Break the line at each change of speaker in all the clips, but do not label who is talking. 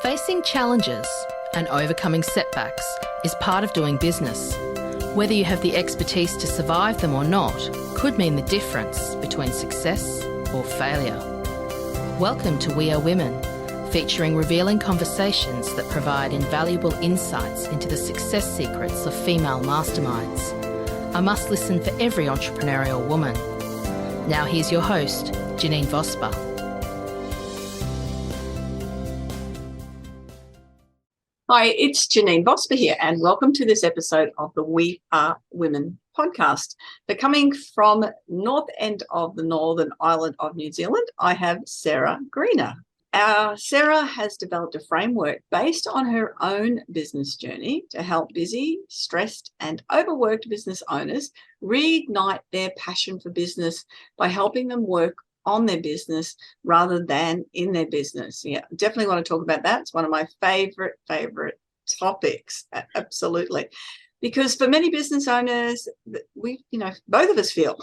Facing challenges and overcoming setbacks is part of doing business. Whether you have the expertise to survive them or not could mean the difference between success or failure. Welcome to We Are Women, featuring revealing conversations that provide invaluable insights into the success secrets of female masterminds. A must listen for every entrepreneurial woman. Now here's your host, Janine Vosper.
Hi, it's Janine Vosper here, and welcome to this episode of the We Are Women podcast. But coming from north end of the Northern Island of New Zealand, I have Sarah Greener. Sarah has developed a framework based on her own business journey to help busy, stressed, and overworked business owners reignite their passion for business by helping them work on their business rather than in their business. Yeah, definitely want to talk about that. It's one of my favorite topics. Absolutely. Because for many business owners, both of us feel,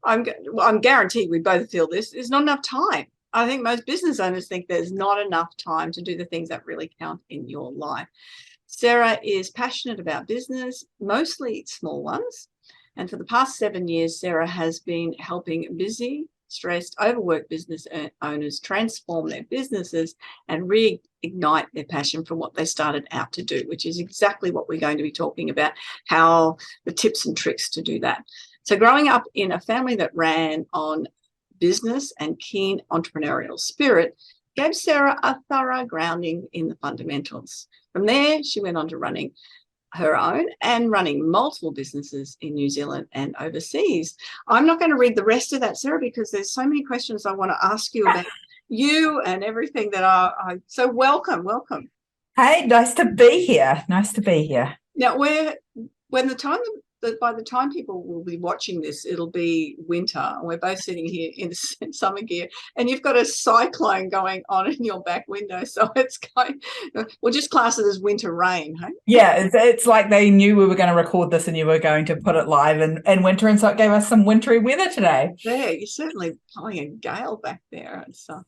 I'm guaranteed we both feel this, there's not enough time. I think most business owners think there's not enough time to do the things that really count in your life. Sarah is passionate about business, mostly small ones. And for the past 7 years, Sarah has been helping busy, stressed, overworked business owners transform their businesses and reignite their passion for what they started out to do, which is exactly what we're going to be talking about, how the tips and tricks to do that. So growing up in a family that ran on business and keen entrepreneurial spirit gave Sarah a thorough grounding in the fundamentals. From there, she went on to running her own and running multiple businesses in New Zealand and overseas. I'm not going to read the rest of that, Sarah, because there's so many questions I want to ask you about you and everything that so welcome.
Hey, nice to be here.
Now, by the time people will be watching this, it'll be winter, and we're both sitting here in summer gear, and you've got a cyclone going on in your back window, so we'll just class it as winter rain, hey?
Yeah, it's like they knew we were going to record this and you were going to put it live in winter, and so it gave us some wintry weather today.
Yeah, you're certainly blowing a gale back there, and so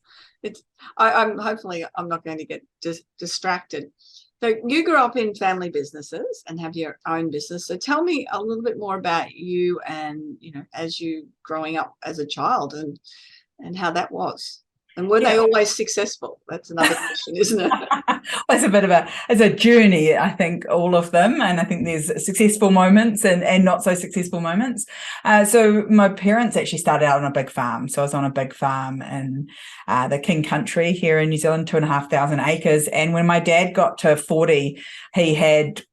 I'm hopefully I'm not going to get distracted. So you grew up in family businesses and have your own business. So tell me a little bit more about you and, as you growing up as a child and how that was. And were they always successful? That's another question, isn't it?
Well, it's a journey, I think, all of them. And I think there's successful moments and not so successful moments. So my parents actually started out on a big farm. So I was on a big farm in the King Country here in New Zealand, 2,500 acres. And when my dad got to 40, he had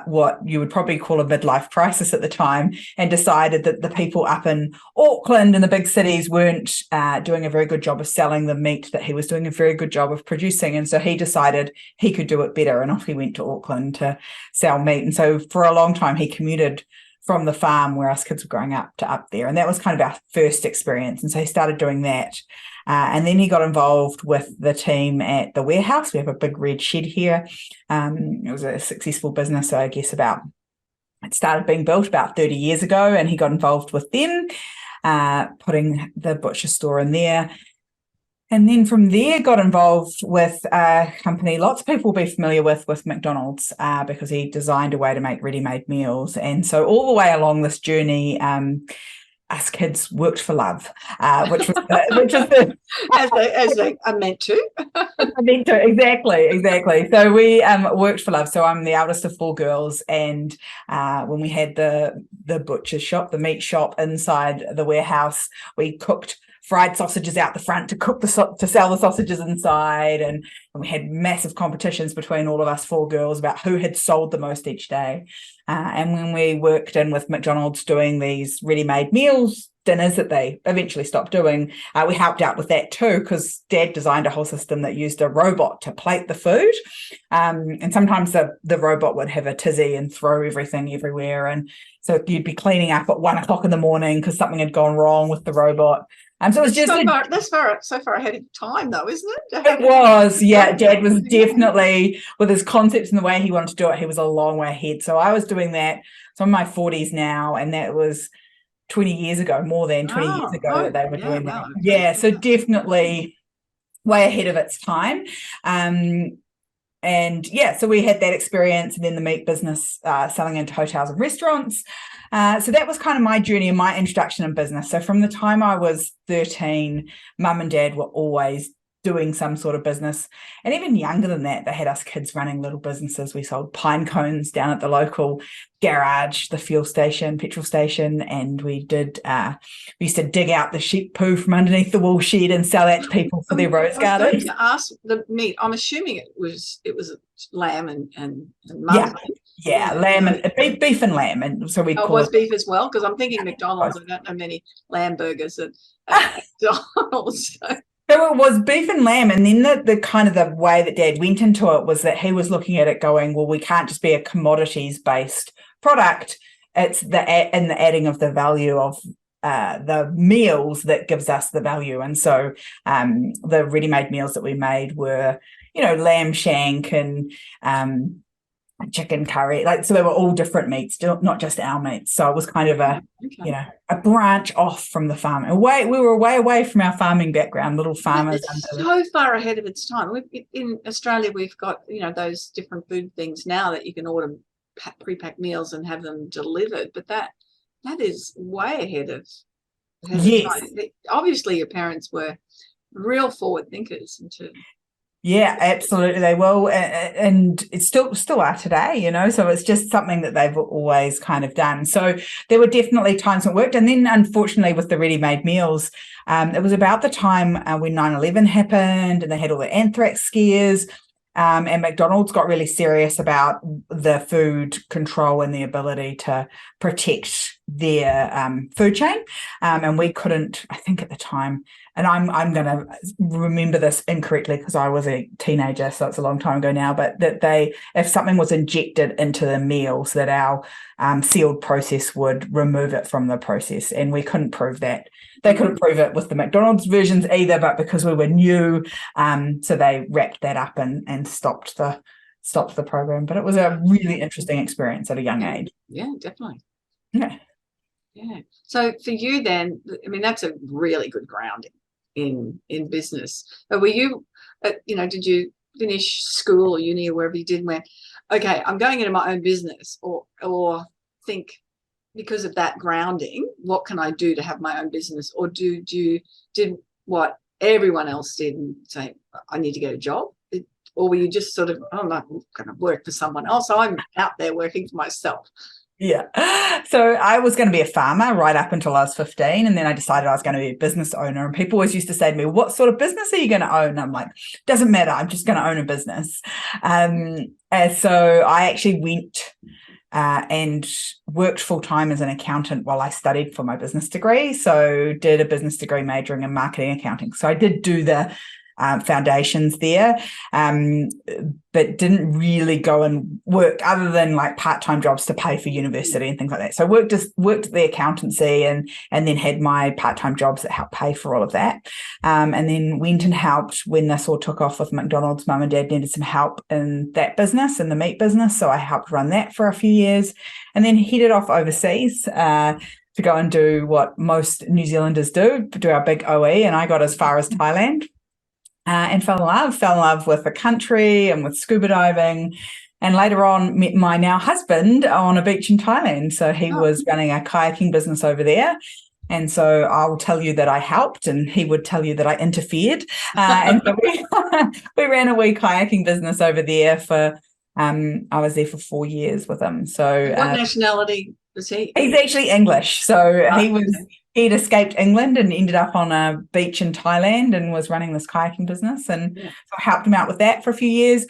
what you would probably call a midlife crisis at the time, and decided that the people up in Auckland and the big cities weren't doing a very good job of selling the meat that he was doing a very good job of producing. And so he decided he could do it better, and off he went to Auckland to sell meat. And so for a long time he commuted from the farm where us kids were growing up to up there, and that was kind of our first experience. And so he started doing that. And then he got involved with the team at the warehouse. We have a big red shed here. It was a successful business, so I guess it started being built about 30 years ago, and he got involved with them, putting the butcher store in there. And then from there got involved with a company lots of people will be familiar with McDonald's, because he designed a way to make ready-made meals. And so all the way along this journey, us kids worked for love, which was
as they are meant to.
Exactly. So we worked for love. So I'm the eldest of 4 girls, and when we had the butcher shop, the meat shop inside the warehouse, we cooked fried sausages out the front to sell the sausages inside, and we had massive competitions between all of us 4 girls about who had sold the most each day. And when we worked in with McDonald's doing these ready-made meals dinners that they eventually stopped doing, we helped out with that too, because Dad designed a whole system that used a robot to plate the food, and sometimes the robot would have a tizzy and throw everything everywhere, and so you'd be cleaning up at 1 o'clock in the morning because something had gone wrong with the robot. So it was just
so far ahead of time, though, isn't it?
It was, yeah. Dad was definitely, with his concepts and the way he wanted to do it, he was a long way ahead. So I was doing that. So I'm in my 40s now, and that was 20 years ago, more than 20 years ago that they were doing that. Yeah, so definitely way ahead of its time. And yeah, so we had that experience, and then the meat business, selling into hotels and restaurants. So that was kind of my journey and my introduction in business. So from the time I was 13, mum and dad were always doing some sort of business. And even younger than that, they had us kids running little businesses. We sold pine cones down at the local garage, the fuel station, petrol station, and we used to dig out the sheep poo from underneath the wool shed and sell that to people for their rose gardens.
I was going to ask the meat. I'm assuming it was lamb and mutton.
Yeah, lamb and beef and lamb, and so we call
it beef as well, because I'm thinking McDonald's. I don't know many lamb burgers at McDonald's.
So it was beef and lamb, and then the kind of the way that Dad went into it was that he was looking at it going, well, we can't just be a commodities-based product. It's the adding of the value of the meals that gives us the value. And so the ready-made meals that we made were, lamb shank and chicken curry, so they were all different meats, not just our meats. So it was kind of a branch off from the farm. We were way away from our farming background, little farmers.
It's so far ahead of its time. In Australia, we've got those different food things now that you can order pre-packed meals and have them delivered. But that is way ahead of time. Obviously, your parents were real forward thinkers into.
Yeah, absolutely, they will, and it's still are today, so it's just something that they've always kind of done. So there were definitely times it worked, and then unfortunately with the ready-made meals, it was about the time when 9/11 happened and they had all the anthrax scares, and McDonald's got really serious about the food control and the ability to protect their food chain, and we couldn't, I think at the time, and I'm going to remember this incorrectly because I was a teenager, so it's a long time ago now, but that if something was injected into the meals, that our sealed process would remove it from the process, and we couldn't prove that. They couldn't prove it with the McDonald's versions either, but because we were new, so they wrapped that up and stopped the program. But it was a really interesting experience at a young age.
Yeah, definitely.
Yeah.
Yeah. So for you then, that's a really good grounding in business. But were you, did you finish school or uni or wherever you did, went, okay, I'm going into my own business, or think, because of that grounding, what can I do to have my own business? Or did what everyone else did and say, I need to get a job? Or were you just sort of, I'm not going to work for someone else, so I'm out there working for myself?
Yeah. So I was going to be a farmer right up until I was 15. And then I decided I was going to be a business owner. And people always used to say to me, what sort of business are you going to own? And I'm like, doesn't matter. I'm just going to own a business. And so I actually went and worked full-time as an accountant while I studied for my business degree. So did a business degree majoring in marketing accounting. So I did do the foundations there, but didn't really go and work other than like part-time jobs to pay for university and things like that. So worked at the accountancy and then had my part-time jobs that helped pay for all of that. And then went and helped when this all took off with McDonald's. Mum and Dad needed some help in that business, in the meat business. So I helped run that for a few years, and then headed off overseas to go and do what most New Zealanders do our big OE. And I got as far as Thailand. And fell in love with the country and with scuba diving, and later on met my now husband on a beach in Thailand. So he was running a kayaking business over there. And so I'll tell you that I helped, and he would tell you that I interfered. And so we ran a wee kayaking business over there for, I was there for 4 years with him. So
what nationality was he?
He's actually English. So he'd escaped England and ended up on a beach in Thailand and was running this kayaking business. And so I helped him out with that for a few years.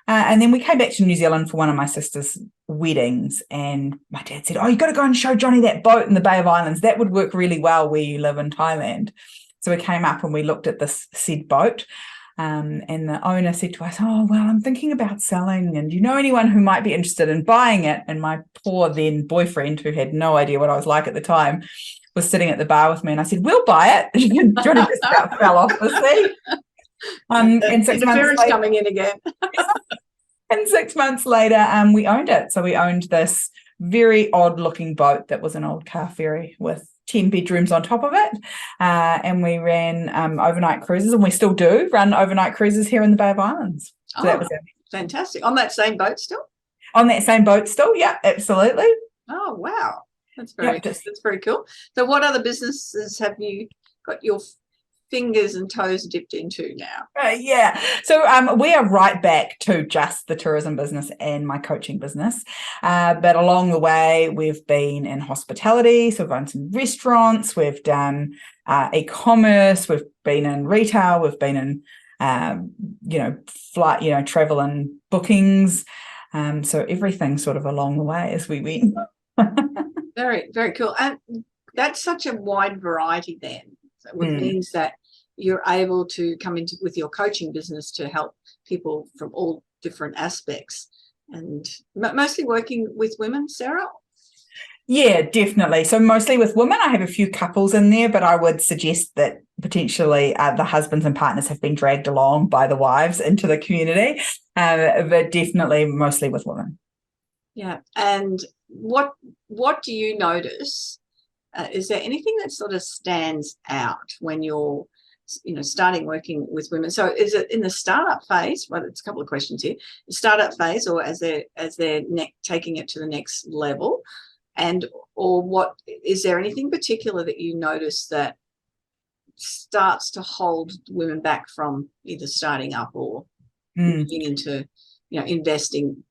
And then we came back to New Zealand for one of my sister's weddings. And my dad said, you got to go and show Johnny that boat in the Bay of Islands. That would work really well where you live in Thailand. So we came up and we looked at this said boat. And the owner said to us, I'm thinking about selling, and do you know anyone who might be interested in buying it? And my poor then boyfriend, who had no idea what I was like at the time, was sitting at the bar with me, and I said, we'll buy it. Johnny just about fell off the seat. And 6 months later,
coming in again.
And 6 months later, we owned it. So we owned this very odd looking boat that was an old car ferry with 10 bedrooms on top of it. And we ran overnight cruises, and we still do run overnight cruises here in the Bay of Islands. So that was it.
Fantastic. On that same boat still?
On that same boat still, yeah, absolutely.
Oh, wow. That's very cool. So what other businesses have you got your fingers and toes dipped into now?
So we are right back to just the tourism business and my coaching business. But along the way, we've been in hospitality. So we've owned some restaurants. We've done e-commerce. We've been in retail. We've been in, flight, travel and bookings. So everything sort of along the way as we went.
Very, very cool. And that's such a wide variety then. So it means that you're able to come into with your coaching business to help people from all different aspects, and mostly working with women, Sarah?
Yeah, definitely. So mostly with women. I have a few couples in there, but I would suggest that potentially the husbands and partners have been dragged along by the wives into the community, but definitely mostly with women.
Yeah. And what do you notice? Is there anything that sort of stands out when you're, starting working with women? So is it in the startup phase? Well, it's a couple of questions here. The startup phase, or as they're taking it to the next level, or what is there anything particular that you notice that starts to hold women back from either starting up or moving into, investing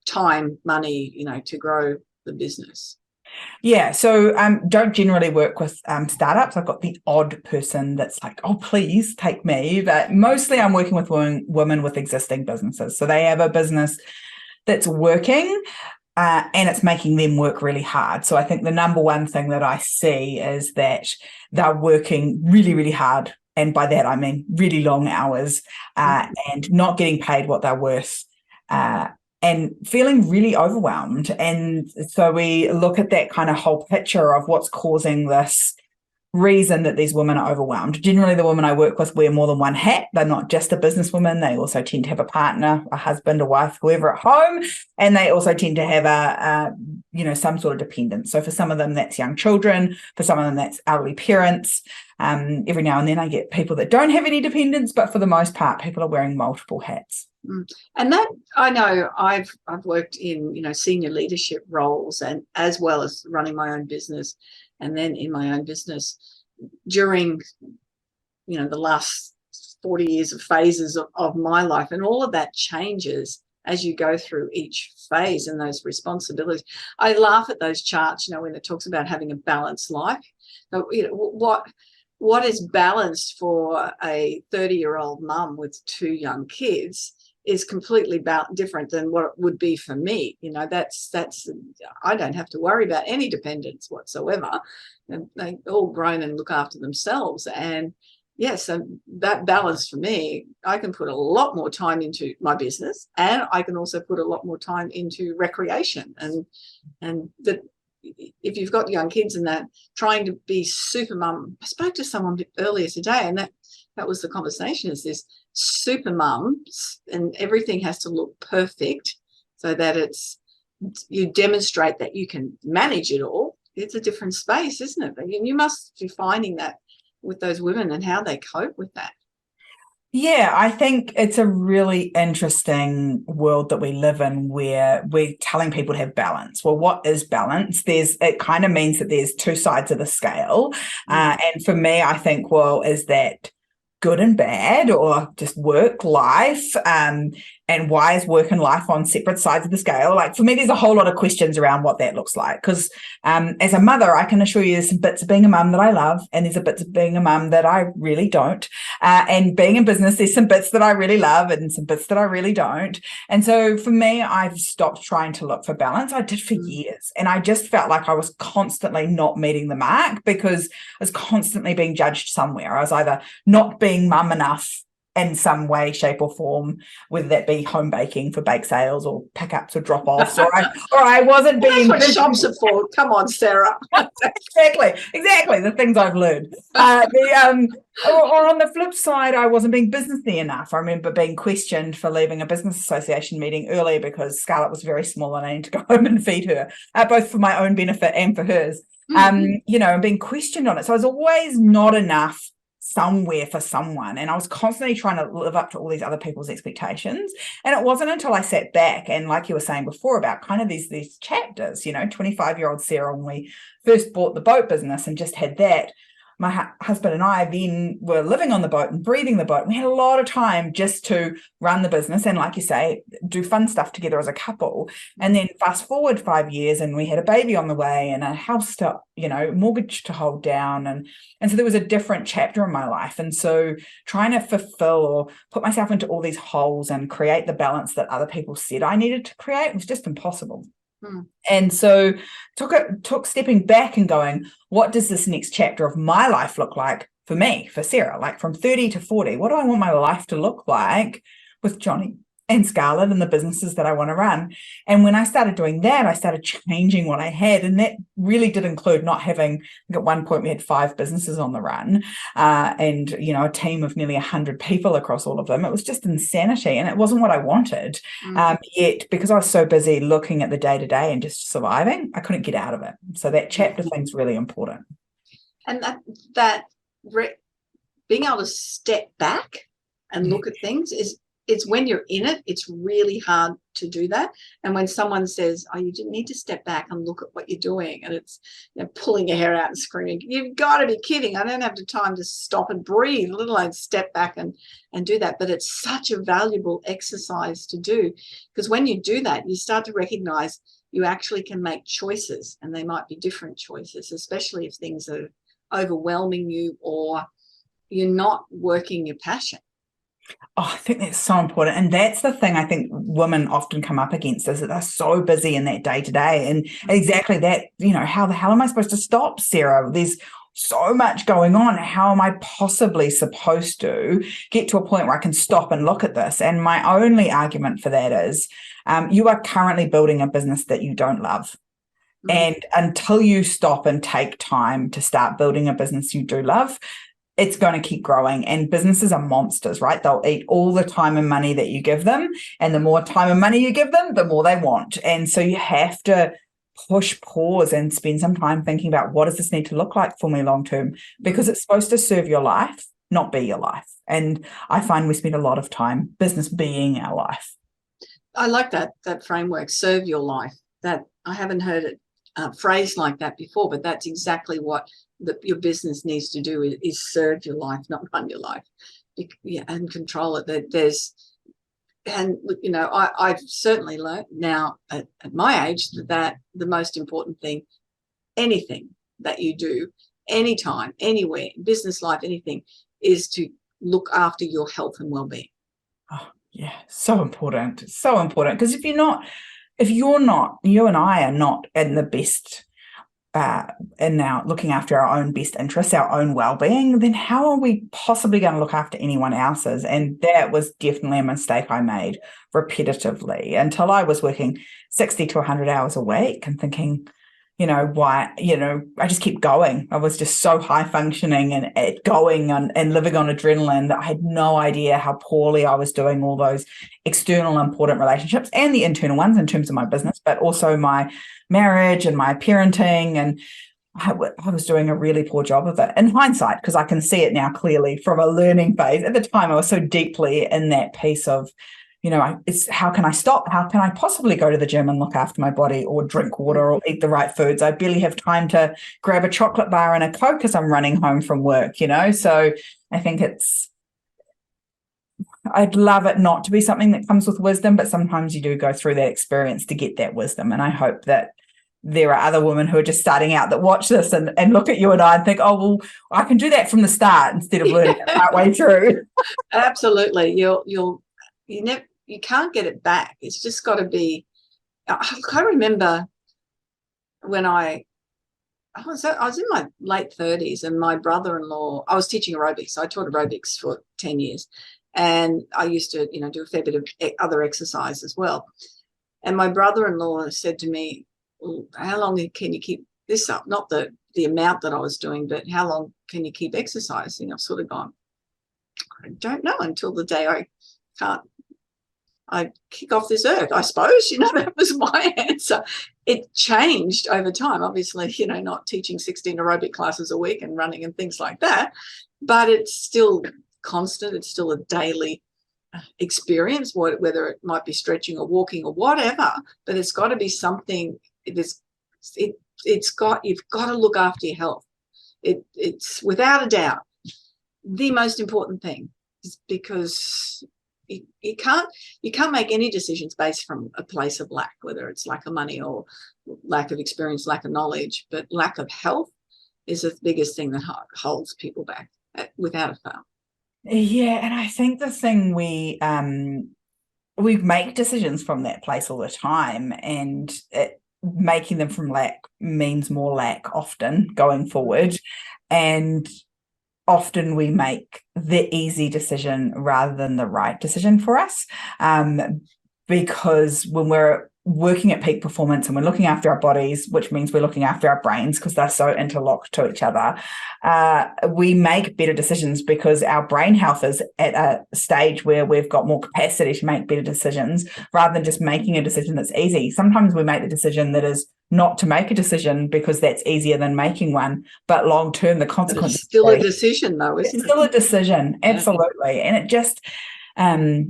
time, money, to grow the business?
Yeah, so don't generally work with startups. I've got the odd person that's like, oh, please take me. But mostly I'm working with women with existing businesses. So they have a business that's working and it's making them work really hard. So I think the number one thing that I see is that they're working really, really hard. And by that, I mean really long hours and not getting paid what they're worth. And feeling really overwhelmed. And so we look at that kind of whole picture of what's causing this reason that these women are overwhelmed. Generally, the women I work with wear more than one hat. They're not just a businesswoman. They also tend to have a partner, a husband, a wife, whoever at home. And they also tend to have some sort of dependence. So for some of them, that's young children. For some of them, that's elderly parents. Every now and then I get people that don't have any dependents, but for the most part, people are wearing multiple hats.
And that, I know I've worked in, senior leadership roles, and as well as running my own business, and then in my own business during, the last 40 years of phases of my life, and all of that changes as you go through each phase and those responsibilities. I laugh at those charts, when it talks about having a balanced life. So, what is balanced for a 30-year-old mum with 2 young kids is completely different than what it would be for me. That's I don't have to worry about any dependence whatsoever. And they all grown and look after themselves. And yes, so that balance for me, I can put a lot more time into my business, and I can also put a lot more time into recreation. And that if you've got young kids and that trying to be super mum, I spoke to someone earlier today, and that was the conversation, is this super mums, and everything has to look perfect so that you demonstrate that you can manage it all. It's a different space, isn't it? And you must be finding that with those women and how they cope with that.
Yeah, I think it's a really interesting world that we live in, where we're telling people to have balance. Well, what is balance? It kind of means that there's 2 sides of the scale. And for me, I think, well, is that good and bad, or just work life? And why is work and life on separate sides of the scale? Like, for me, there's a whole lot of questions around what that looks like. Because as a mother, I can assure you there's some bits of being a mum that I love, and there's a bits of being a mum that I really don't. And being in business, there's some bits that I really love and some bits that I really don't. And so for me, I've stopped trying to look for balance. I did for years. And I just felt like I was constantly not meeting the mark, because I was constantly being judged somewhere. I was either not being mum enough, in some way, shape or form, whether that be home baking for bake sales or pickups or drop-offs, or I wasn't being...
That's what shops are for. Come on, Sarah.
Exactly, the things I've learned. Or on the flip side, I wasn't being businessy enough. I remember being questioned for leaving a business association meeting early because Scarlett was very small and I needed to go home and feed her, both for my own benefit and for hers. And being questioned on it. So I was always not enough somewhere for someone, and I was constantly trying to live up to all these other people's expectations. And it wasn't until I sat back and, like you were saying before, about kind of these chapters, 25-year-old Sarah, when we first bought the boat business and just had that. My husband and I then were living on the boat and breathing the boat. We had a lot of time just to run the business and, like you say, do fun stuff together as a couple. And then fast forward 5 years and we had a baby on the way and a house to, mortgage to hold down. And so there was a different chapter in my life. And so trying to fulfill or put myself into all these holes and create the balance that other people said I needed to create was just impossible. And so took stepping back and going, what does this next chapter of my life look like for me, for Sarah, like from 30 to 40? What do I want my life to look like with Johnny and Scarlett and the businesses that I want to run? And when I started doing that, I started changing what I had. And that really did include not having, at one point we had 5 businesses on the run and, a team of nearly 100 people across all of them. It was just insanity. And it wasn't what I wanted. Yet, because I was so busy looking at the day-to-day and just surviving, I couldn't get out of it. So that chapter thing's really important.
And being able to step back and look at things it's when you're in it, it's really hard to do that. And when someone says, oh, you need to step back and look at what you're doing, and it's pulling your hair out and screaming, you've got to be kidding. I don't have the time to stop and breathe, let alone step back and do that. But it's such a valuable exercise to do, because when you do that, you start to recognize you actually can make choices, and they might be different choices, especially if things are overwhelming you or you're not working your passion.
Oh, I think that's so important. And that's the thing I think women often come up against, is that they're so busy in that day to day. And exactly that, how the hell am I supposed to stop, Sarah? There's so much going on. How am I possibly supposed to get to a point where I can stop and look at this? And my only argument for that is you are currently building a business that you don't love. And until you stop and take time to start building a business you do love, it's going to keep growing. And businesses are monsters, right? They'll eat all the time and money that you give them. And the more time and money you give them, the more they want. And so you have to push pause and spend some time thinking about, what does this need to look like for me long term? Because it's supposed to serve your life, not be your life. And I find we spend a lot of time business being our life.
I like that framework, serve your life. That I haven't heard it phrased like that before, but that's exactly what your business needs to do, is serve your life, not run your life, and control it. I've certainly learned now at my age that the most important thing, anything that you do, anytime, anywhere, business life, anything, is to look after your health and well-being.
Oh, yeah, so important. So important. Because if you and I are not in the best and now looking after our own best interests, our own well-being, then how are we possibly going to look after anyone else's? And that was definitely a mistake I made repetitively until I was working 60 to 100 hours a week and thinking, why, I just kept going. I was just so high functioning and going and living on adrenaline that I had no idea how poorly I was doing all those external important relationships and the internal ones in terms of my business, but also my marriage and my parenting. And I was doing a really poor job of it in hindsight, because I can see it now clearly from a learning phase. At the time, I was so deeply in that piece of, it's how can I stop? How can I possibly go to the gym and look after my body, or drink water, or eat the right foods? I barely have time to grab a chocolate bar and a Coke as I'm running home from work, So I think I'd love it not to be something that comes with wisdom, but sometimes you do go through that experience to get that wisdom. And I hope that there are other women who are just starting out that watch this and look at you and I and think, oh, well, I can do that from the start instead of learning it partway through.
Absolutely. You can't get it back. It's just got to be. I remember when I was in my late 30s, and my brother-in-law, I was teaching aerobics. So I taught aerobics for 10 years. And I used to, do a fair bit of other exercise as well. And my brother-in-law said to me, well, how long can you keep this up? Not the amount that I was doing, but how long can you keep exercising? I've sort of gone, I don't know, until the day I kick off this earth, I suppose. That was my answer. It changed over time, obviously, not teaching 16 aerobic classes a week and running and things like that, but it's still constant. It's still a daily experience, whether it might be stretching or walking or whatever, but it's got to be something. You've got to look after your health. It's without a doubt the most important thing, is because you can't make any decisions based from a place of lack, whether it's lack of money or lack of experience, lack of knowledge, but lack of health is the biggest thing that holds people back, without a fail.
Yeah, and I think the thing we make decisions from that place all the time, and making them from lack means more lack often going forward, and often we make the easy decision rather than the right decision for us, because when we're working at peak performance and we're looking after our bodies, which means we're looking after our brains because they're so interlocked to each other, we make better decisions because our brain health is at a stage where we've got more capacity to make better decisions rather than just making a decision that's easy. Sometimes we make the decision that is not to make a decision because that's easier than making one, but long term the consequences.
It's still a decision, though, isn't it?
It's still a decision, absolutely. And it just, I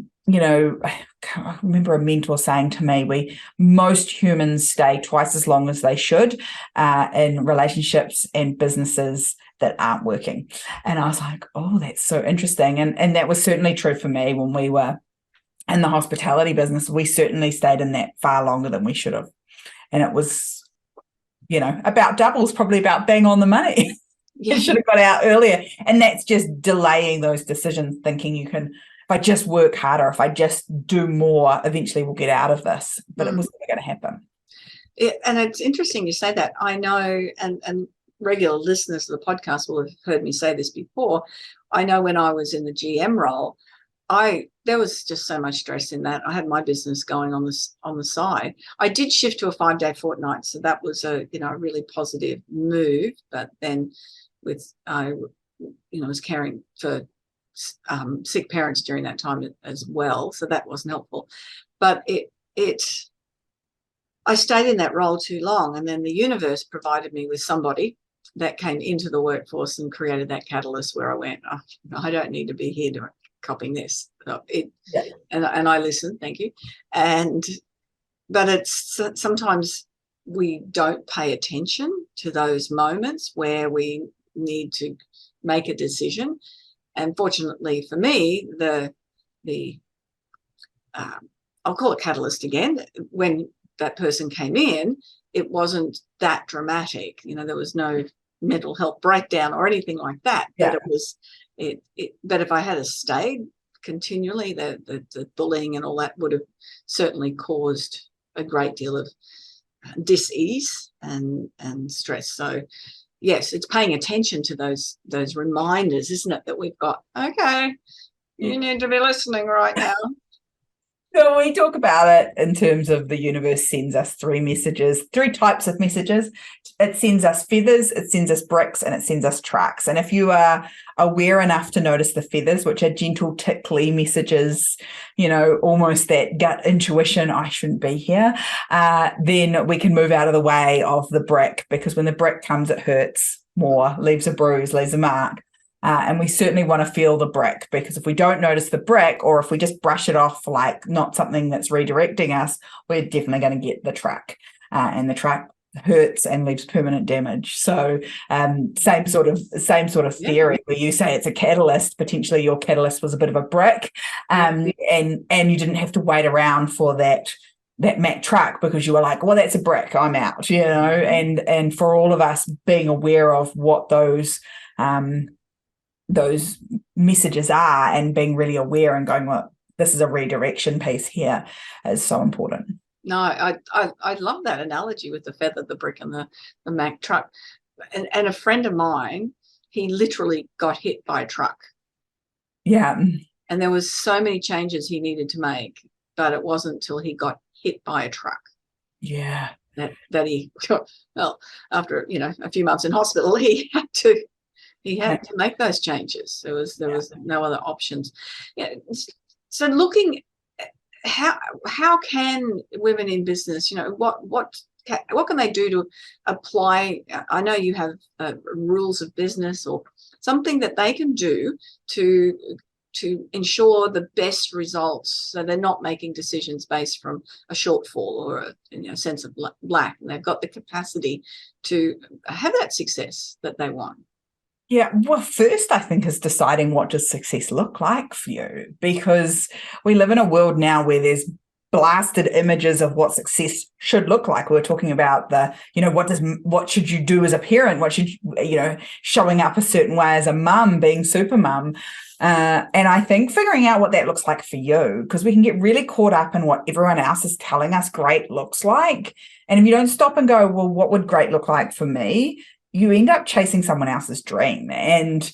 remember a mentor saying to me, most humans stay twice as long as they should in relationships and businesses that aren't working. And I was like, oh, that's so interesting. And that was certainly true for me when we were in the hospitality business. We certainly stayed in that far longer than we should have. And it was, about doubles, probably about bang on the money.
Yeah.
You should have got out earlier. And that's just delaying those decisions, thinking you can, if I just work harder, if I just do more, eventually we'll get out of this. But it was never going to happen.
And it's interesting you say that. I know, and regular listeners of the podcast will have heard me say this before. I know when I was in the GM role, there was just so much stress in that. I had my business going on the side. I did shift to a 5-day fortnight, so that was a really positive move. But then I was caring for sick parents during that time as well, so that wasn't helpful. But I stayed in that role too long, and then the universe provided me with somebody that came into the workforce and created that catalyst where I went, I don't need to be here copying this. And I listened, thank you. But it's sometimes we don't pay attention to those moments where we need to make a decision. And fortunately for me, I'll call it catalyst again. When that person came in, it wasn't that dramatic. There was no mental health breakdown or anything like that.
Yeah.
But it was but if I had stayed continually, the bullying and all that would have certainly caused a great deal of dis-ease and stress. So yes, it's paying attention to those reminders, isn't it, that we've got, okay, you need to be listening right now.
So we talk about it in terms of the universe sends us three types of messages. It sends us feathers, it sends us bricks, and it sends us tracks. And if you are aware enough to notice the feathers, which are gentle, tickly messages, almost that gut intuition, I shouldn't be here, then we can move out of the way of the brick, because when the brick comes, it hurts more, leaves a bruise, leaves a mark. And we certainly want to feel the brick, because if we don't notice the brick, or if we just brush it off like not something that's redirecting us, we're definitely going to get the track. And the track hurts and leaves permanent damage. So same sort of theory, where you say it's a catalyst. Potentially your catalyst was a bit of a brick, and you didn't have to wait around for that Mack truck because you were like, well, that's a brick, I'm out, and for all of us being aware of what those messages are and being really aware and going, well, this is a redirection piece here, is so important.
No, I love that analogy with the feather, the brick, and the Mack truck. And a friend of mine, he literally got hit by a truck.
Yeah.
And there was so many changes he needed to make, but it wasn't until he got hit by a truck.
Yeah.
That he got, well, after, a few months in hospital, he had to make those changes. There was no other options. Yeah. So looking at how can women in business, what can they do to apply? I know you have rules of business or something that they can do to ensure the best results, so they're not making decisions based from a shortfall or a sense of lack, and they've got the capacity to have that success that they want.
Yeah, well, first, I think, is deciding what does success look like for you, because we live in a world now where there's blasted images of what success should look like. We're talking about what should you do as a parent? What should showing up a certain way as a mum, being super mum. And I think figuring out what that looks like for you, because we can get really caught up in what everyone else is telling us great looks like. And if you don't stop and go, well, what would great look like for me? You end up chasing someone else's dream. And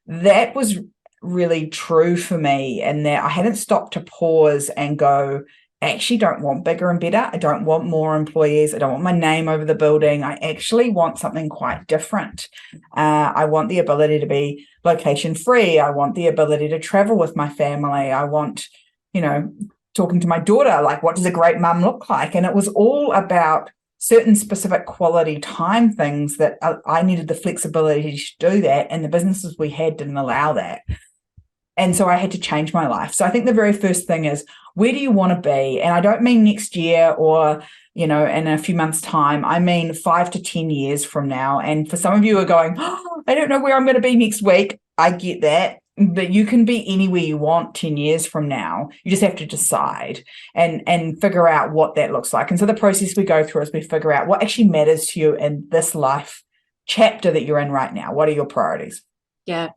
that was really true for me, and that I hadn't stopped to pause and go, I actually don't want bigger and better. I don't want more employees. I don't want my name over the building. I actually want something quite different. I want the ability to be location free. I want the ability to travel with my family. I want, talking to my daughter, like, what does a great mum look like? And it was all about certain specific quality time things that I needed the flexibility to do that, and the businesses we had didn't allow that. And so I had to change my life. So I think the very first thing is, where do you want to be? And I don't mean next year or, in a few months' time. I mean 5 to 10 years from now. And for some of you are going, I don't know where I'm going to be next week. I get that. But you can be anywhere you want 10 years from now. You just have to decide and figure out what that looks like. And so the process we go through is we figure out what actually matters to you in this life chapter that you're in right now. What are your priorities?
Yeah.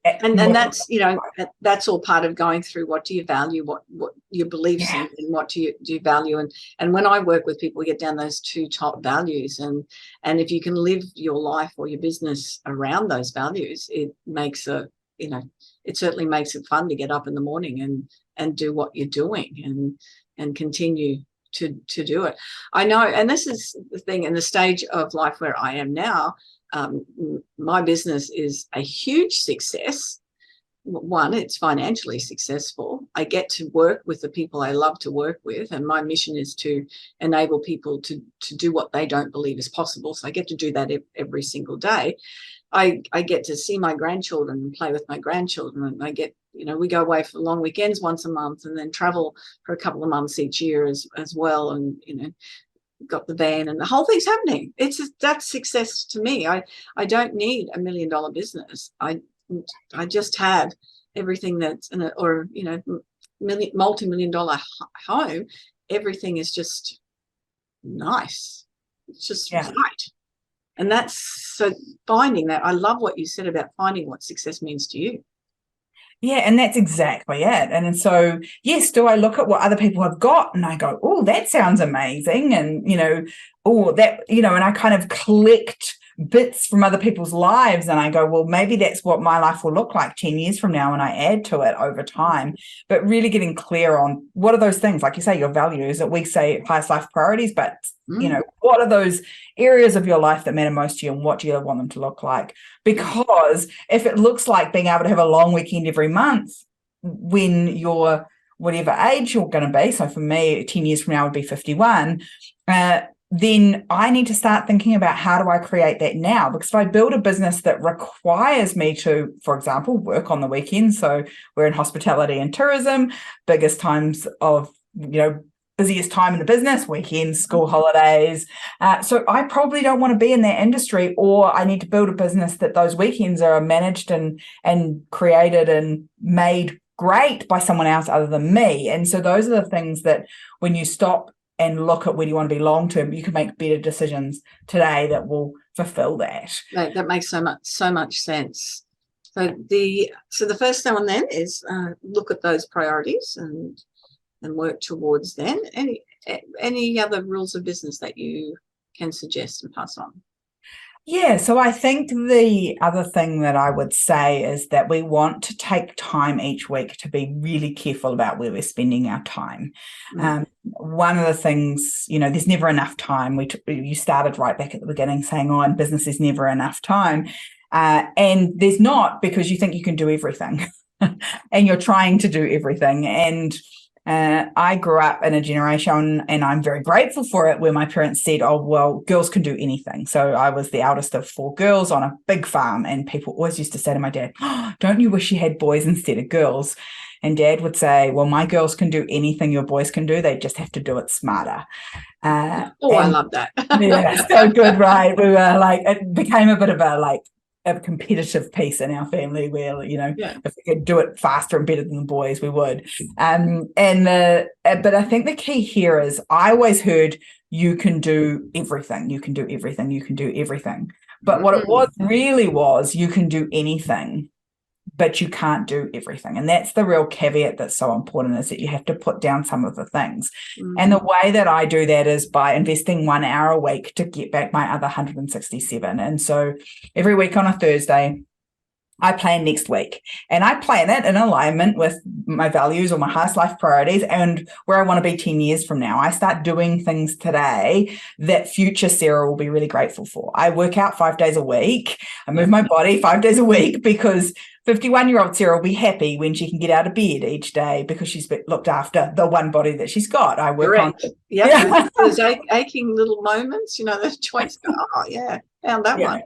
And that's, that's all part of going through what do you value, what your beliefs in, and what do you value. And when I work with people, we get down those two top values. And if you can live your life or your business around those values, it makes it certainly makes it fun to get up in the morning and do what you're doing and continue to do it. I know, and this is the thing, in the stage of life where I am now, my business is a huge success. One, it's financially successful. I get to work with the people I love to work with, and my mission is to enable people to do what they don't believe is possible. So I get to do that every single day. I get to see my grandchildren and play with my grandchildren, and I get, we go away for long weekends once a month, and then travel for a couple of months each year as well. And, got the van, and the whole thing's happening. That's success to me. I don't need $1 million business. I just have everything that's multi-million dollar home. Everything is just nice. It's just right. And that's, so finding that, I love what you said about finding what success means to you.
Yeah, and that's exactly it. And so, yes, do I look at what other people have got and I go, oh, that sounds amazing. And, and I kind of collect bits from other people's lives, and I go, well, maybe that's what my life will look like 10 years from now, and I add to it over time. But really getting clear on what are those things, like you say, your values that we say highest life priorities, but what are those areas of your life that matter most to you, and what do you want them to look like? Because if it looks like being able to have a long weekend every month when you're whatever age you're going to be, so for me 10 years from now would be 51, then I need to start thinking about, how do I create that now? Because if I build a business that requires me to, for example, work on the weekends, so we're in hospitality and tourism, biggest times of, busiest time in the business, weekends, school holidays. So I probably don't want to be in that industry, or I need to build a business that those weekends are managed and created and made great by someone else other than me. And so those are the things that when you stop and look at where you want to be long term, you can make better decisions today that will fulfill that.
That makes so much sense. So the first one then is look at those priorities and work towards them. Any other rules of business that you can suggest and pass on?
Yeah, so I think the other thing that I would say is that we want to take time each week to be really careful about where we're spending our time. One of the things, there's never enough time. You started right back at the beginning saying, in business there's never enough time. And there's not, because you think you can do everything and you're trying to do everything. And I grew up in a generation, and I'm very grateful for it, where my parents said, oh, well, girls can do anything. So I was the eldest of 4 girls on a big farm, and people always used to say to my dad, oh, don't you wish you had boys instead of girls? And Dad would say, well, my girls can do anything your boys can do. They just have to do it smarter.
I love that.
Yeah, so good, right? We were like, it became a bit of a competitive piece in our family where, if we could do it faster and better than the boys, we would. But I think the key here is I always heard you can do everything, you can do everything, you can do everything. But what it was, you can do anything, but you can't do everything. And that's the real caveat that's so important, is that you have to put down some of the things. And the way that I do that is by investing 1 hour a week to get back my other 167. And so every week on a Thursday, I plan next week, and I plan it in alignment with my values or my highest life priorities and where I want to be 10 years from now. I start doing things today that future Sarah will be really grateful for. I work out 5 days a week. I move my body 5 days a week, because 51-year-old Sarah will be happy when she can get out of bed each day because she's looked after the one body that she's got. I work
Correct.
on.
Yeah. Those aching little moments, the joints go, oh, yeah, found that one.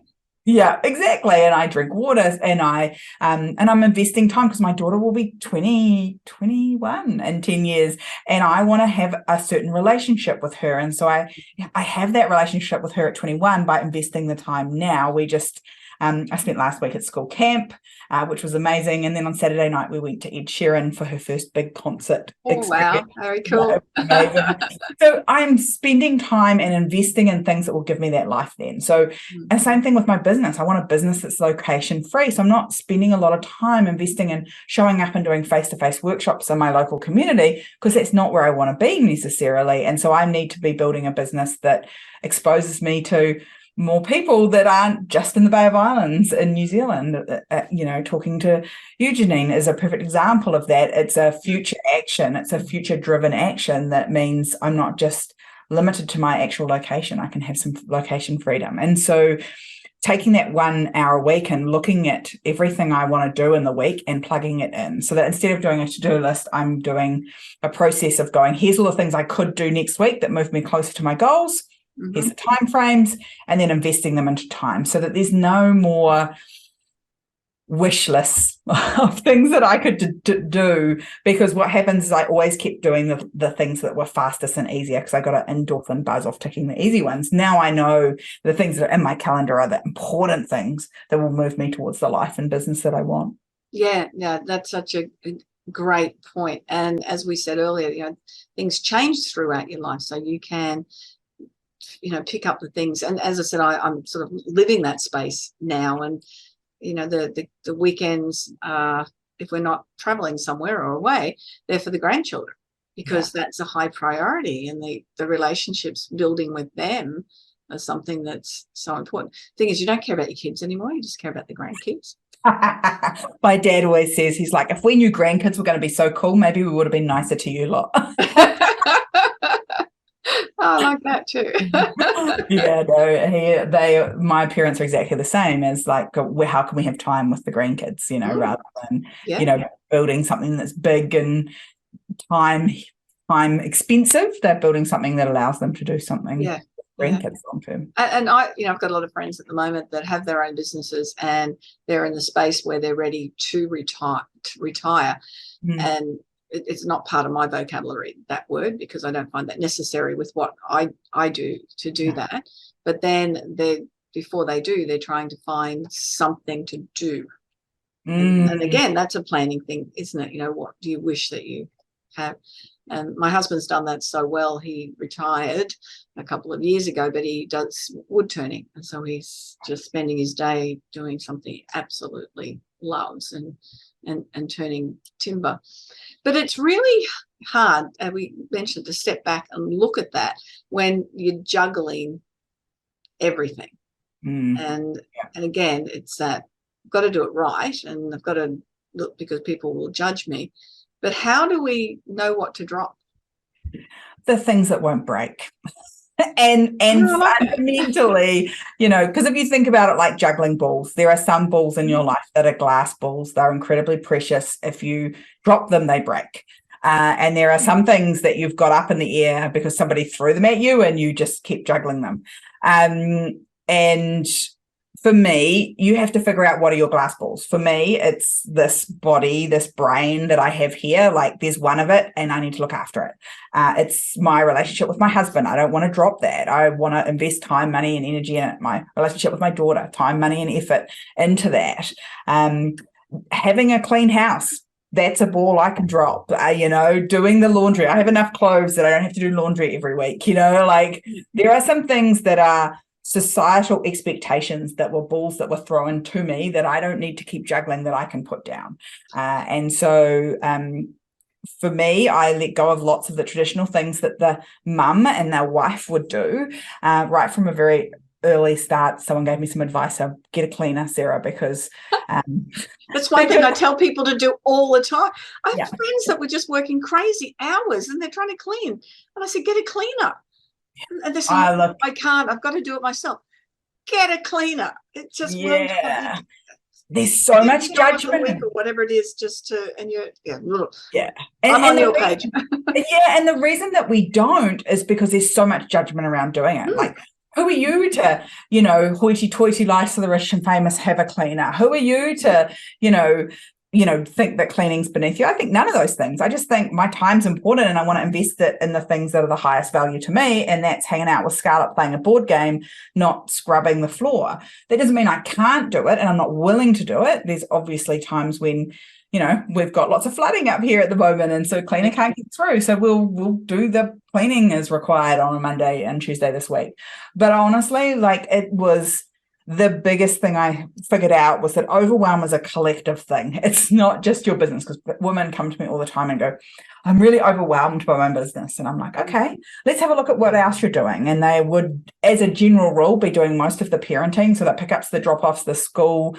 Yeah, exactly. And I drink water, and I'm investing time, because my daughter will be 21 in 10 years, and I want to have a certain relationship with her. And so I have that relationship with her at 21 by investing the time now. I spent last week at school camp, which was amazing. And then on Saturday night, we went to Ed Sheeran for her first big concert experience.
Wow, very cool.
Amazing. So I'm spending time and investing in things that will give me that life then. So and same thing with my business. I want a business that's location free. So I'm not spending a lot of time investing in showing up and doing face-to-face workshops in my local community, because that's not where I want to be necessarily. And so I need to be building a business that exposes me to more people that aren't just in the Bay of Islands in New Zealand. Talking to you, Janine, is a perfect example of that. It's a future action. It's a future-driven action that means I'm not just limited to my actual location. I can have some location freedom. And so taking that 1 hour a week and looking at everything I want to do in the week and plugging it in, so that instead of doing a to-do list, I'm doing a process of going, here's all the things I could do next week that move me closer to my goals. Here's the time frames, and then investing them into time, so that there's no more wish lists of things that I could do, because what happens is I always kept doing the things that were fastest and easier, because I got an endorphin buzz off ticking the easy ones. Now I know the things that are in my calendar are the important things that will move me towards the life and business that I want.
Yeah, that's such a great point. And as we said earlier, things change throughout your life, so you can pick up the things. And as I said, I'm sort of living that space now. And, the weekends, if we're not traveling somewhere or away, they're for the grandchildren, because that's a high priority. And the relationships building with them are something that's so important. Thing is, you don't care about your kids anymore. You just care about the grandkids.
My dad always says, he's like, if we knew grandkids were going to be so cool, maybe we would have been nicer to you lot.
I like that too.
My parents are exactly the same, as like, how can we have time with the grandkids, rather than, building something that's big and time expensive. They're building something that allows them to do something. Grandkids long term.
And I've got a lot of friends at the moment that have their own businesses, and they're in the space where they're ready to retire. And it's not part of my vocabulary, that word, because I don't find that necessary with what I do to do that. But then before they do, they're trying to find something to do. And again, that's a planning thing, isn't it? What do you wish that you have? And my husband's done that so well. He retired a couple of years ago, but he does wood turning. And so he's just spending his day doing something he absolutely loves and turning timber. But it's really hard, as we mentioned, to step back and look at that when you're juggling everything. And again, it's that I've got to do it right, and I've got to look, because people will judge me. But how do we know what to drop?
The things that won't break. and fundamentally, because if you think about it like juggling balls, there are some balls in your life that are glass balls. They're incredibly precious. If you drop them, they break. And there are some things that you've got up in the air because somebody threw them at you and you just keep juggling them. And for me, you have to figure out what are your glass balls. For me, it's this body, this brain that I have here. Like, there's one of it and I need to look after it. It's my relationship with my husband. I don't want to drop that. I want to invest time, money, and energy in it. My relationship with my daughter, time, money, and effort into that. Having a clean house. That's a ball I can drop, doing the laundry. I have enough clothes that I don't have to do laundry every week, like there are some things that are societal expectations that were balls that were thrown to me that I don't need to keep juggling, that I can put down. And so for me, I let go of lots of the traditional things that the mum and their wife would do right from a very early start. Someone gave me some advice. Get a cleaner, Sarah, because
that's one thing I tell people to do all the time. I have friends that were just working crazy hours and they're trying to clean, and I said, get a cleaner. And they say, I can't, I've got to do it myself. Get a cleaner. It just won't happen.
There's so much judgment,
or whatever it is, just to, and you're
I'm
on your page.
And the reason that we don't is because there's so much judgment around doing it. Like, who are you to, hoity-toity, life of the rich and famous, have a cleaner? Who are you to, think that cleaning's beneath you? I think none of those things. I just think my time's important and I want to invest it in the things that are the highest value to me, and that's hanging out with Scarlett playing a board game, not scrubbing the floor. That doesn't mean I can't do it and I'm not willing to do it. There's obviously times when we've got lots of flooding up here at the moment, and so cleaner can't get through. So we'll do the cleaning as required on a Monday and Tuesday this week. But honestly, it was the biggest thing I figured out was that overwhelm is a collective thing. It's not just your business, because women come to me all the time and go, I'm really overwhelmed by my business. And I'm like, okay, let's have a look at what else you're doing. And they would, as a general rule, be doing most of the parenting. So the pickups, the drop-offs, the school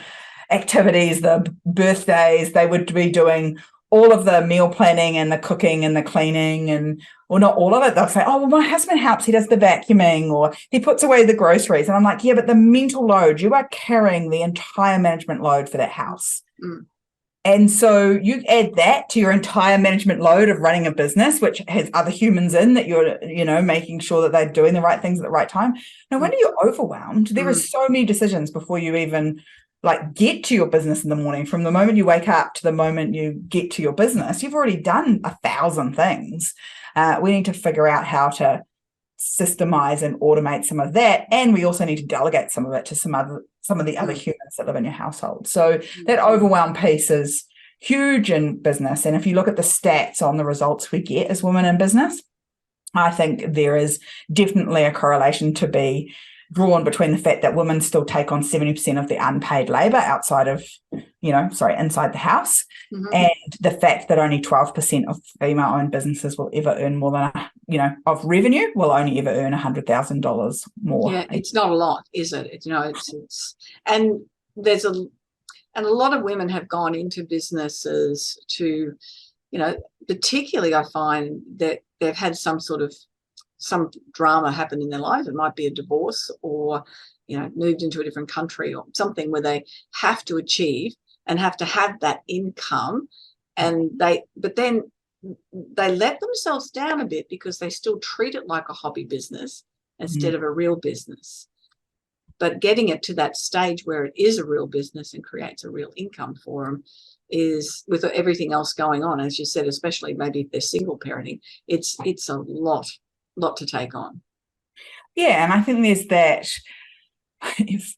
activities, the birthdays. They would be doing all of the meal planning and the cooking and the cleaning, and or not all of it. They'll say, oh, well, my husband helps. He does the vacuuming or he puts away the groceries. And I'm like, yeah, but the mental load, you are carrying the entire management load for that house. And so you add that to your entire management load of running a business, which has other humans in that you're, making sure that they're doing the right things at the right time. Now, when you're overwhelmed, there are so many decisions before you even get to your business in the morning. From the moment you wake up to the moment you get to your business, you've already done 1,000 things. We need to figure out how to systemize and automate some of that. And we also need to delegate some of it to some of the other humans that live in your household. So that overwhelm piece is huge in business. And if you look at the stats on the results we get as women in business, I think there is definitely a correlation to be drawn between the fact that women still take on 70% of the unpaid labor outside of, inside the house, and the fact that only 12% of female-owned businesses will ever earn more than, of revenue will only ever earn $100,000 more.
Yeah, it's not a lot, is it? It's and there's a lot of women have gone into businesses to, particularly I find that they've had some drama happen in their life. It might be a divorce or, moved into a different country or something where they have to achieve and have to have that income. But then they let themselves down a bit because they still treat it like a hobby business instead of a real business. But getting it to that stage where it is a real business and creates a real income for them is, with everything else going on, as you said, especially maybe if they're single parenting, it's a lot to take on.
Yeah, and I think there's that,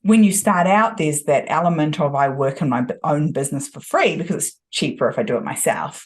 when you start out, there's that element of I work in my own business for free because it's cheaper if I do it myself.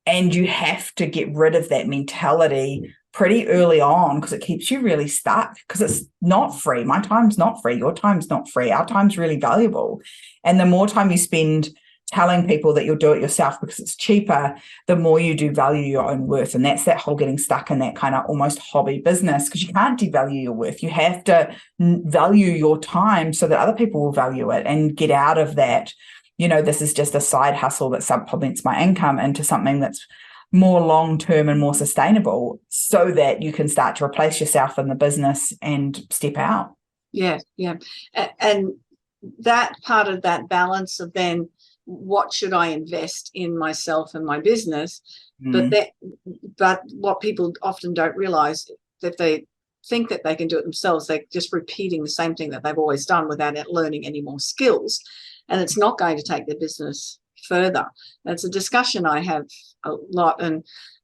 And you have to get rid of that mentality pretty early on because it keeps you really stuck, because it's not free. My time's not free. Your time's not free. Our time's really valuable. And the more time you spend telling people that you'll do it yourself because it's cheaper, the more you do value your own worth. And that's that whole getting stuck in that kind of almost hobby business, because you can't devalue your worth. You have to value your time so that other people will value it, and get out of that, this is just a side hustle that supplements my income, into something that's more long-term and more sustainable, so that you can start to replace yourself in the business and step out.
Yeah. And that part of that balance of then, what should I invest in myself and my business? But what people often don't realize, that they think that they can do it themselves, they're just repeating the same thing that they've always done without learning any more skills, and it's not going to take their business further. It's a discussion I have a lot, and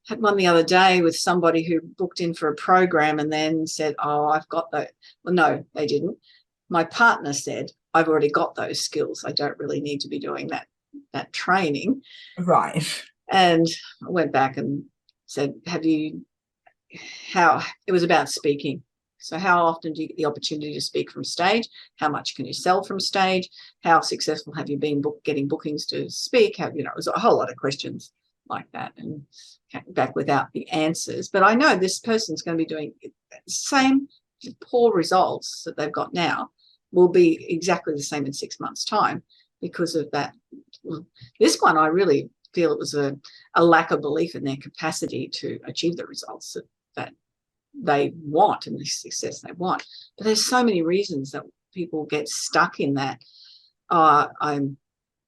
had one the other day with somebody who booked in for a program and then said, oh, I've got that. Well, no, they didn't. My partner said, I've already got those skills, I don't really need to be doing that training.
Right.
And I went back and said, it was about speaking. So how often do you get the opportunity to speak from stage? How much can you sell from stage? How successful have you been getting bookings to speak? It was a whole lot of questions like that, and came back without the answers. But I know this person's going to be doing the same poor results that they've got now will be exactly the same in 6 months' time because of that. This one, I really feel it was a lack of belief in their capacity to achieve the results that they want and the success they want. But there's so many reasons that people get stuck in that.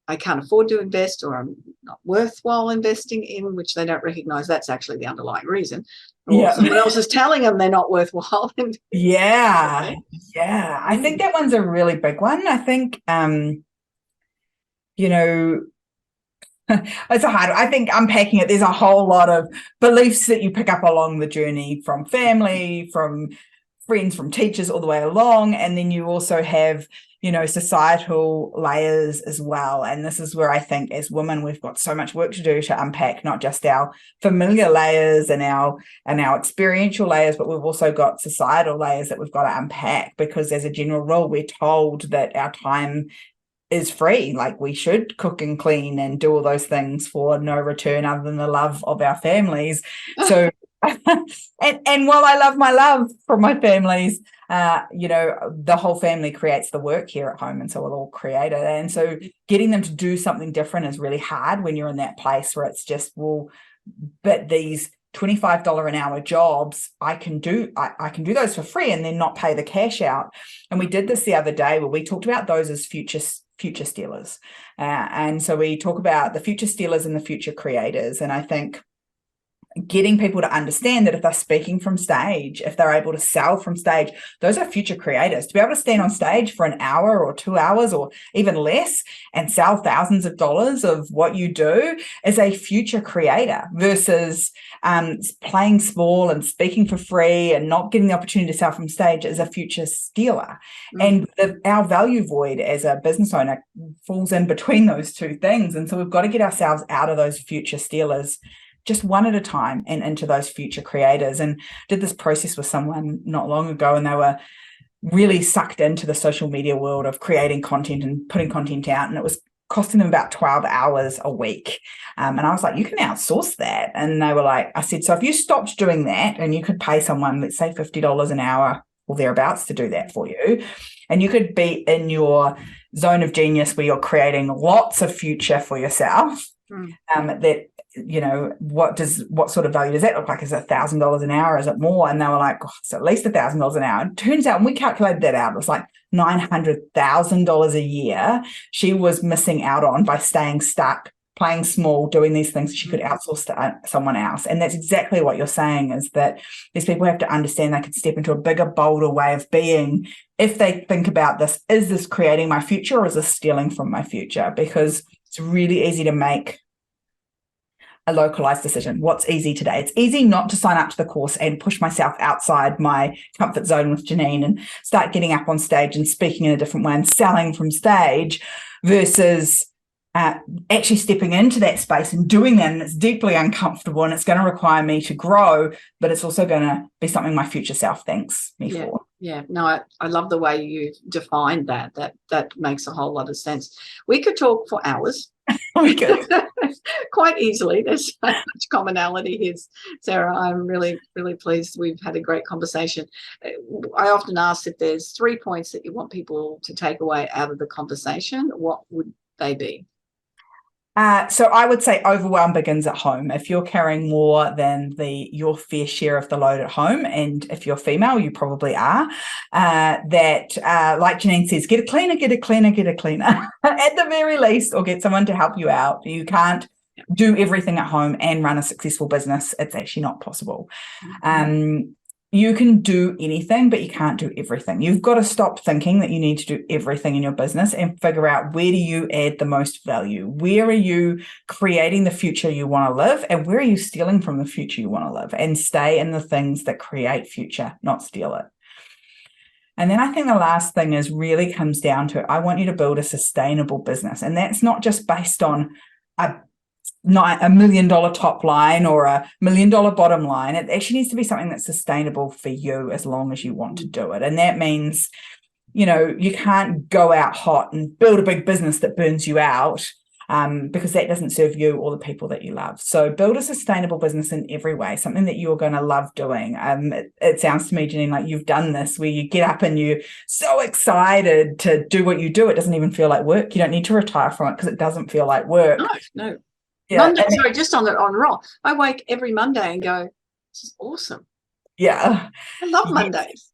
I can't afford to invest, or I'm not worthwhile investing in, which they don't recognize that's actually the underlying reason. Or someone else is telling them they're not worthwhile.
Yeah. I think that one's a really big one. I think, it's a hard, I think unpacking it, there's a whole lot of beliefs that you pick up along the journey, from family, from friends, from teachers, all the way along. And then you also have, societal layers as well. And this is where I think as women, we've got so much work to do to unpack not just our familiar layers and our experiential layers, but we've also got societal layers that we've got to unpack, because as a general rule, we're told that our time is free. Like, we should cook and clean and do all those things for no return other than the love of our families. So and while I love my love from my families, the whole family creates the work here at home, and so we'll all create it. And so getting them to do something different is really hard when you're in that place where it's just, well, but these $25 an hour jobs, I can do those for free and then not pay the cash out. And we did this the other day where we talked about those as future stealers. And so we talk about the future stealers and the future creators. And I think getting people to understand that if they're speaking from stage, if they're able to sell from stage, those are future creators. To be able to stand on stage for an hour or 2 hours or even less and sell thousands of dollars of what you do is a future creator, versus playing small and speaking for free and not getting the opportunity to sell from stage is a future stealer. And our value void as a business owner falls in between those two things. And so we've got to get ourselves out of those future stealers just one at a time and into those future creators. And did this process with someone not long ago, and they were really sucked into the social media world of creating content and putting content out, and it was costing them about 12 hours a week. And I was like, you can outsource that. And they were like, I said, so if you stopped doing that and you could pay someone, let's say $50 an hour or thereabouts to do that for you, and you could be in your zone of genius where you're creating lots of future for yourself, that, what sort of value does that look like? Is it $1,000 an hour? Is it more? And they were like, it's at least $1,000 an hour. And it turns out when we calculated that out, it was like $900,000 a year she was missing out on by staying stuck, playing small, doing these things she could outsource to someone else. And that's exactly what you're saying, is that these people have to understand they can step into a bigger, bolder way of being if they think about this. Is this creating my future, or is this stealing from my future? Because it's really easy to make a localized decision. What's easy today? It's easy not to sign up to the course and push myself outside my comfort zone with Janine and start getting up on stage and speaking in a different way and selling from stage, versus actually stepping into that space and doing that. And it's deeply uncomfortable, and it's going to require me to grow, but it's also going to be something my future self thanks me for.
Yeah, no, I love the way you defined that. That makes a whole lot of sense. We could talk for hours
We could.
Quite easily. There's so much commonality here, Sarah. I'm really, really pleased. We've had a great conversation. I often ask if there's 3 points that you want people to take away out of the conversation. What would they be?
So I would say overwhelm begins at home. If you're carrying more than your fair share of the load at home, and if you're female, you probably are, like Janine says, get a cleaner, get a cleaner, get a cleaner at the very least, or get someone to help you out. You can't do everything at home and run a successful business. It's actually not possible. You can do anything, but you can't do everything. You've got to stop thinking that you need to do everything in your business and figure out, where do you add the most value? Where are you creating the future you want to live, and where are you stealing from the future you want to live? And stay in the things that create future, not steal it. And then I think the last thing is really comes down to, I want you to build a sustainable business. And that's not just based on not $1 million top line or $1 million bottom line. It actually needs to be something that's sustainable for you as long as you want to do it. And that means, you can't go out hot and build a big business that burns you out, because that doesn't serve you or the people that you love. So build a sustainable business in every way, something that you're going to love doing. It sounds to me, Janine, like you've done this, where you get up and you're so excited to do what you do. It doesn't even feel like work. You don't need to retire from it because it doesn't feel like work.
No.
Yeah,
Monday, sorry, just on roll. I wake every Monday and go, this is awesome.
Yeah.
I love Mondays.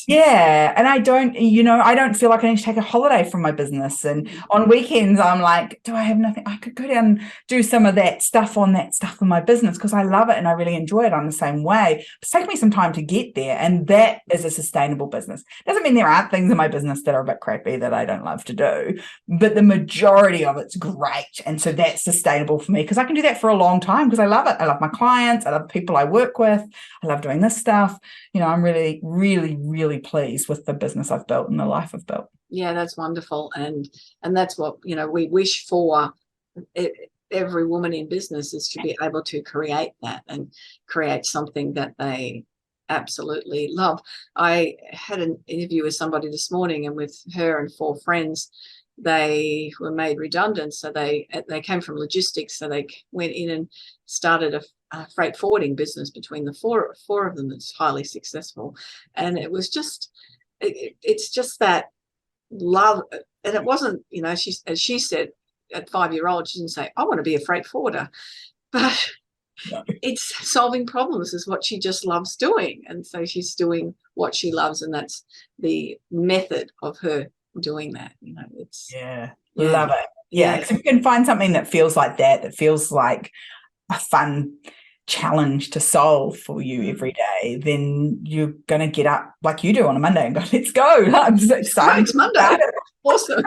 Yeah. And I don't feel like I need to take a holiday from my business. And on weekends, I'm like, do I have nothing? I could go down and do some of that stuff in my business because I love it and I really enjoy it. I'm the same way. It's taken me some time to get there. And that is a sustainable business. Doesn't mean there aren't things in my business that are a bit crappy that I don't love to do, but the majority of it's great. And so that's sustainable for me because I can do that for a long time because I love it. I love my clients. I love the people I work with. I love doing this stuff. I'm really, really, really pleased with the business I've built and the life I've built.
Yeah, that's wonderful. And that's what, we wish for every woman in business, is to be able to create that and create something that they absolutely love. I had an interview with somebody this morning, and with her and 4 friends, they were made redundant. So they came from logistics. So they went in and started a freight forwarding business between the four of them that's highly successful. And it was just, it's just that love. And it wasn't, as she said, at 5-year-old, she didn't say, I want to be a freight forwarder. But no. It's solving problems is what she just loves doing. And so she's doing what she loves, and that's the method of her doing that.
Love it. Yeah, because if you can find something that feels like that feels like a fun challenge to solve for you every day, then you're going to get up like you do on a Monday and go, let's go. I'm so excited.
It's Monday. Awesome.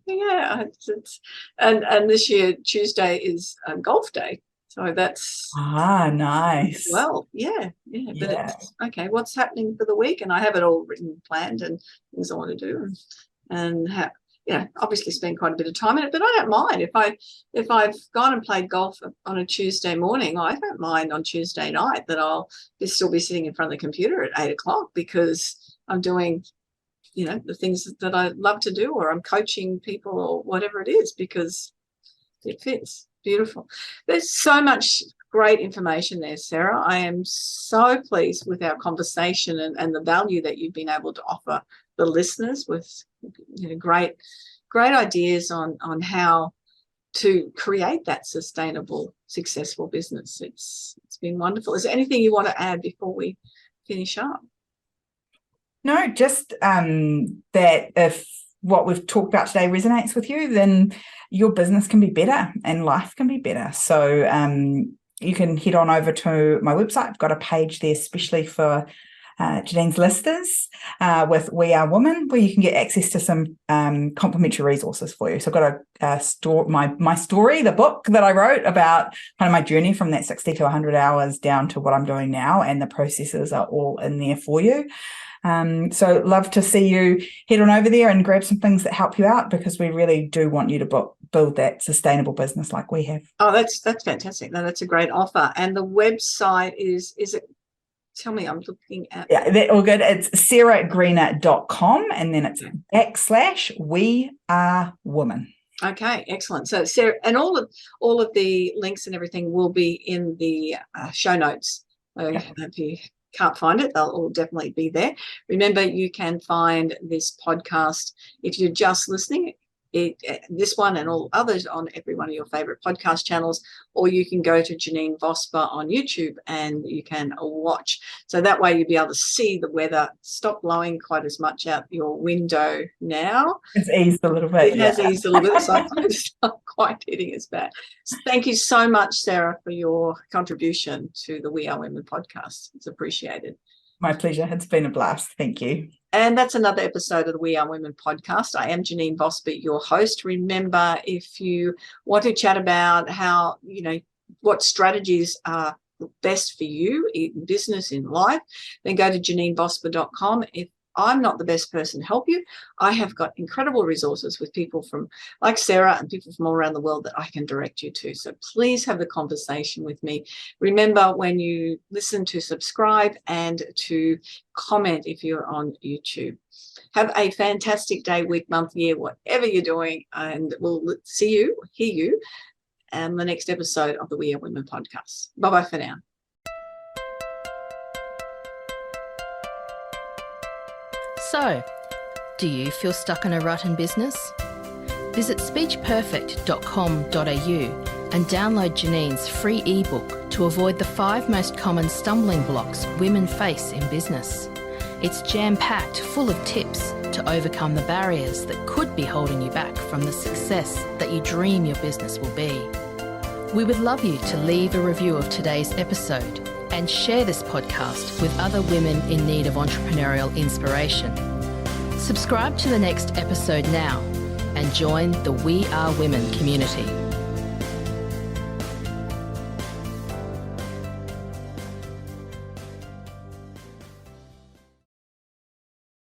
Yeah. And this year, Tuesday is golf day. So that's
nice.
Well, yeah. But it's okay. What's happening for the week? And I have it all written, planned, and things I want to do, and obviously spend quite a bit of time in it. But I don't mind if I've gone and played golf on a Tuesday morning. I don't mind on Tuesday night that I'll still be sitting in front of the computer at 8:00 because I'm doing, the things that I love to do, or I'm coaching people or whatever it is, because it fits. Beautiful. There's so much great information there, Sarah. I am so pleased with our conversation and the value that you've been able to offer the listeners with great ideas on how to create that sustainable, successful business. It's been wonderful. Is there anything you want to add before we finish up?
No, just that if what we've talked about today resonates with you, then your business can be better and life can be better. So you can head on over to my website. I've got a page there especially for Janine's listeners with We Are Women, where you can get access to some complimentary resources for you. So I've got a my story, the book that I wrote about kind of my journey from that 60 to 100 hours down to what I'm doing now, and the processes are all in there for you. So love to see you head on over there and grab some things that help you out, because we really do want you to build that sustainable business like we have.
Oh, that's fantastic. No, that's a great offer. And the website is it? Tell me, I'm looking at.
Yeah, that's all good. It's sarahgreener.com, and then it's /We Are Women.
Okay, excellent. So Sarah, and all of the links and everything will be in the show notes. If you can't find it, they'll all definitely be there. Remember, you can find this podcast if you're just listening. This one and all others on every one of your favorite podcast channels, or you can go to Janine Vosper on YouTube and you can watch. So that way you'll be able to see the weather stop blowing quite as much out your window now.
It's eased a little bit.
It has eased a little bit. So it's not quite hitting as bad. So thank you so much, Sarah, for your contribution to the We Are Women podcast. It's appreciated.
My pleasure. It's been a blast. Thank you.
And that's another episode of the We Are Women podcast. I am Janine Vosper, your host. Remember, if you want to chat about how, what strategies are best for you in business, in life, then go to janinevosper.com. If I'm not the best person to help you, I have got incredible resources with people from like Sarah and people from all around the world that I can direct you to. So please have the conversation with me. Remember, when you listen, to subscribe and to comment if you're on YouTube. Have a fantastic day, week, month, year, whatever you're doing, and we'll hear you on the next episode of the We Are Women podcast. Bye-bye for now.
So, do you feel stuck in a rut in business? Visit speechperfect.com.au and download Janine's free ebook to avoid the 5 most common stumbling blocks women face in business. It's jam-packed full of tips to overcome the barriers that could be holding you back from the success that you dream your business will be. We would love you to leave a review of today's episode and share this podcast with other women in need of entrepreneurial inspiration. Subscribe to the next episode now and join the We Are Women community.